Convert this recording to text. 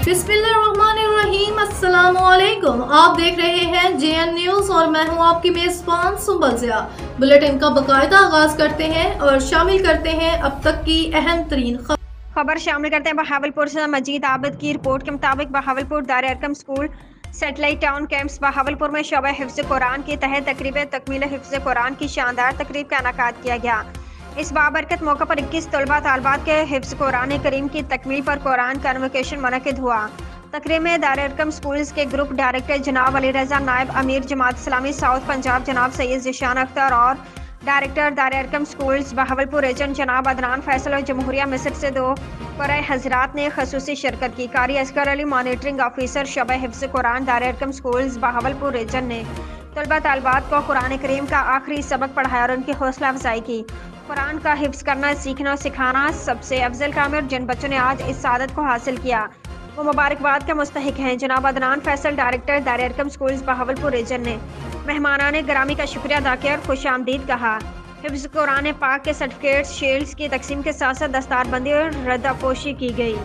बिस्मिल्लाहिर्रहमानिर्रहीम, अस्सलाम वालेकुम। आप देख रहे हैं JN न्यूज और मैं हूं आपकी मेजबान सुंबल ज़िया। बुलेटिन का बाकायदा आगाज करते हैं और शामिल करते हैं अब तक की अहम तरीन खबर शामिल करते हैं। बहावलपुर से मजीद आबिद की रिपोर्ट के मुताबिक बहावलपुर दार Arkham school satellite town camps Bahawalpur में शोबा हिफ्ज़ कुरान के तहत तकरीब तकमील हिफ्ज़ कुरान की शानदार तकरीब का इनेकाद किया गया। इस बाबरकत मौका पर 21 तलबा तालबात के हिफ्ज़ कुरान करीम की तकमील पर कुरान कन्वोकेशन मुनक़िद हुआ। तकरीब में दार अरकम स्कूल्स के ग्रुप डायरेक्टर जनाब अली रजा, नायब अमीर जमात इस्लामी साउथ पंजाब जनाब सैयद ज़ीशान अख्तर और डायरेक्टर दार अरकम स्कूल्स बहावलपुर रीजन जनाब अदनान फैसल और जमहूरिया मिस्र से दो क़ुराए हज़रात ने खसूसी शिरकत की। कारी असगर अली मॉनिटरिंग ऑफिसर शोबा हिफ्ज़ कुरान दार अरकम स्कूल्स बहावलपुर रीजन ने तलबा तालबात को कुरान करीम का आखिरी सबक पढ़ाया और उनकी हौसला अफजाई की। कुरान का हिफ्ज़ करना, सीखना और सिखाना सबसे अफजल काम है और जिन बच्चों ने आज इस सादत को हासिल किया वो मुबारकबाद का मुस्तहिक हैं। जनाब अदनान फैसल डायरेक्टर दार अरकम स्कूल्स बहावलपुर रीजन ने मेहमानान गिरामी का शुक्रिया अदा किया और खुश आमदीद कहा। हिफ्ज़ कुरान पाक के सर्टिफिकेट्स शील्ड्स की तकसीम के साथ साथ दस्तारबंदी और रद्दापोशी की गई।